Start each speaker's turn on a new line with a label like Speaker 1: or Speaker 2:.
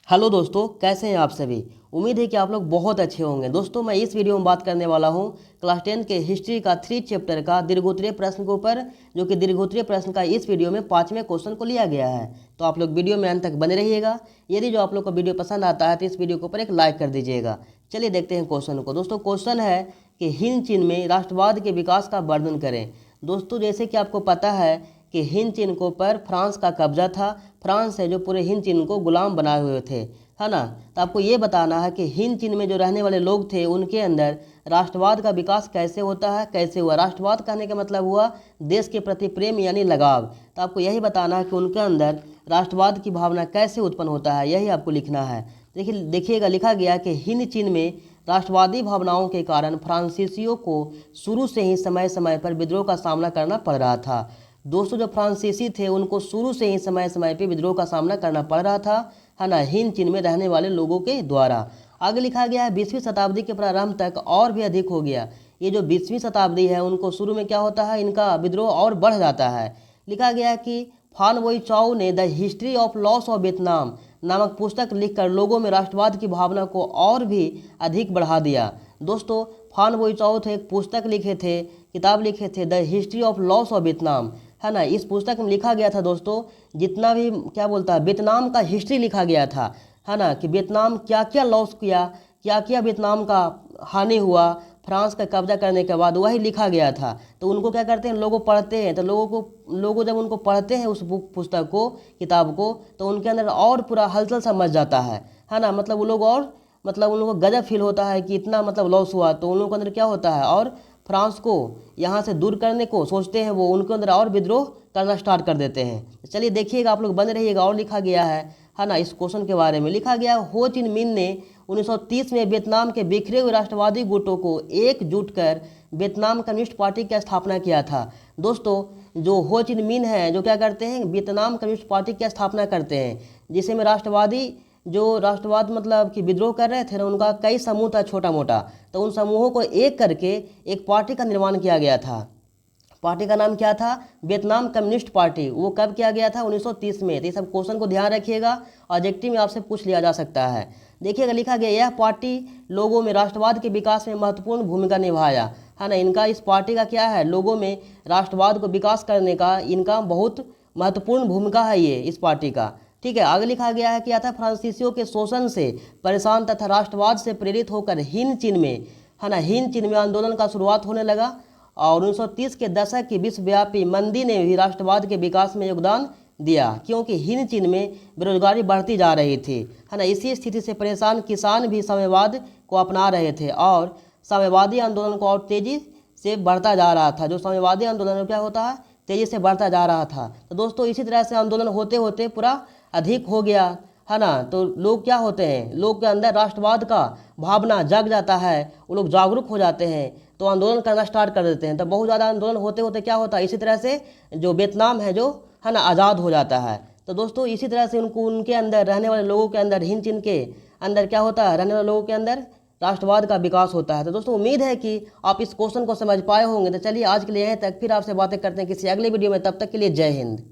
Speaker 1: Hello दोस्तों, कैसे हैं आप सभी। उम्मीद है कि आप लोग बहुत अच्छे होंगे। दोस्तों, मैं इस वीडियो में बात करने वाला हूं क्लास 10 के हिस्ट्री का 3 चैप्टर का दीर्घोत्तरीय प्रश्न के ऊपर, जो कि दीर्घोत्तरीय प्रश्न का इस वीडियो में 5वें क्वेश्चन को लिया गया है। तो आप लोग वीडियो में अंत तक बने रहिएगा। यदि जो आप लोग को वीडियो पसंद आता है तो इस वीडियो के ऊपर एक लाइक कर दीजिएगा। चलिए देखते हैं क्वेश्चन को। दोस्तों, क्वेश्चन है कि हिंद चीन में राष्ट्रवाद के विकास का वर्णन करें। दोस्तों, जैसे कि आपको पता है कि हिंद चीन को पर फ्रांस का कब्जा था। फ्रांस है जो पूरे हिंद चीन को गुलाम बनाए हुए थे, है ना। तो आपको ये बताना है कि हिंद चीन में जो रहने वाले लोग थे उनके अंदर राष्ट्रवाद का विकास कैसे होता है, कैसे हुआ। राष्ट्रवाद कहने का मतलब हुआ देश के प्रति प्रेम यानी लगाव। तो आपको यही बताना है कि उनके अंदर राष्ट्रवाद की भावना कैसे उत्पन्न होता है, यही आपको लिखना है। देखिएगा, लिखा गया कि हिंद चीन में राष्ट्रवादी भावनाओं के कारण फ्रांसीसियों को शुरू से ही समय समय पर विद्रोह का सामना करना पड़ रहा था। दोस्तों, जो फ्रांसीसी थे उनको शुरू से ही समय समय पे विद्रोह का सामना करना पड़ रहा था, है ना, हिंद चीन में रहने वाले लोगों के द्वारा। आगे लिखा गया है 20वीं शताब्दी के प्रारंभ तक और भी अधिक हो गया। ये जो 20वीं शताब्दी है उनको शुरू में क्या होता है, इनका विद्रोह और बढ़ जाता है। लिखा गया है कि फान वोई चाओ ने the history of loss of Vietnam नामक पुस्तक लिखकर लोगों में राष्ट्रवाद की भावना को और भी अधिक बढ़ा दिया। दोस्तों, फान वोई चाओ थे एक पुस्तक लिखे थे, किताब लिखे थे, the history of loss of Vietnam, है ना। इस पुस्तक में लिखा गया था दोस्तों, जितना भी क्या बोलता है वियतनाम का हिस्ट्री लिखा गया था, है ना, कि वियतनाम क्या क्या लॉस किया, क्या क्या वियतनाम का हानि हुआ फ्रांस का कब्जा करने के बाद, वही लिखा गया था। तो उनको क्या करते हैं, लोगों पढ़ते हैं, तो लोगों जब उनको पढ़ते हैं उस पुस्तक को, किताब को, तो उनके अंदर और पूरा हलचल सा मच जाता है ना। मतलब वो लोग और मतलब उन लोगों को गजब फील होता है कि इतना मतलब लॉस हुआ। तो उन लोगों के अंदर क्या होता है, और फ्रांस को यहाँ से दूर करने को सोचते हैं, वो उनके अंदर और विद्रोह करना स्टार्ट कर देते हैं। चलिए देखिएगा, आप लोग बने रहिएगा। और लिखा गया है ना, इस क्वेश्चन के बारे में लिखा गया, हो चिन मिन ने 1930 में वियतनाम के बिखरे हुए राष्ट्रवादी गुटों को एकजुट कर वियतनाम कम्युनिस्ट पार्टी की स्थापना किया था। दोस्तों, जो हो चिन मिन है जो क्या करते हैं, वियतनाम कम्युनिस्ट पार्टी की स्थापना करते हैं, जिसे में राष्ट्रवाद मतलब कि विद्रोह कर रहे थे ना, उनका कई समूह था छोटा मोटा। तो उन समूहों को एक करके एक पार्टी का निर्माण किया गया था। पार्टी का नाम क्या था, वियतनाम कम्युनिस्ट पार्टी। वो कब किया गया था, 1930 में। तो ये सब क्वेश्चन को ध्यान रखिएगा, ऑब्जेक्टिव में आपसे पूछ लिया जा सकता है। देखिएगा, लिखा गया, यह पार्टी लोगों में राष्ट्रवाद के विकास में महत्वपूर्ण भूमिका निभाया, है ना। इनका इस पार्टी का क्या है, लोगों में राष्ट्रवाद को विकास करने का इनका बहुत महत्वपूर्ण भूमिका है ये इस पार्टी का। ठीक है, आगे लिखा गया है कि था फ्रांसीसियों के शोषण से परेशान तथा राष्ट्रवाद से प्रेरित होकर हिंद चीन में, है ना, हिंद चीन में आंदोलन का शुरुआत होने लगा। और 1930 के दशक की विश्वव्यापी मंदी ने भी राष्ट्रवाद के विकास में योगदान दिया, क्योंकि हिंद चीन में बेरोजगारी बढ़ती जा रही थी, है ना। इसी स्थिति से परेशान किसान भी साम्यवाद को अपना रहे थे और साम्यवादी आंदोलन को और तेजी से बढ़ता जा रहा था। जो साम्यवादी आंदोलन क्या होता है, तेजी से बढ़ता जा रहा था। तो दोस्तों, इसी तरह से आंदोलन होते होते पूरा अधिक हो गया, है ना। तो लोग क्या होते हैं, लोग के अंदर राष्ट्रवाद का भावना जग जाता है, वो लोग जागरूक हो जाते हैं, तो आंदोलन करना स्टार्ट कर देते हैं। तो बहुत ज़्यादा आंदोलन होते होते क्या होता है, इसी तरह से जो वियतनाम है जो है ना आज़ाद हो जाता है। तो दोस्तों, इसी तरह से उनके अंदर रहने वाले लोगों के अंदर, हिंद चीन के अंदर क्या होता है, रहने वाले लोगों के अंदर राष्ट्रवाद का विकास होता है। तो दोस्तों, उम्मीद है कि आप इस क्वेश्चन को समझ पाए होंगे। तो चलिए आज के लिए यहीं तक, फिर आपसे बातें करते हैं किसी अगले वीडियो में। तब तक के लिए जय हिंद।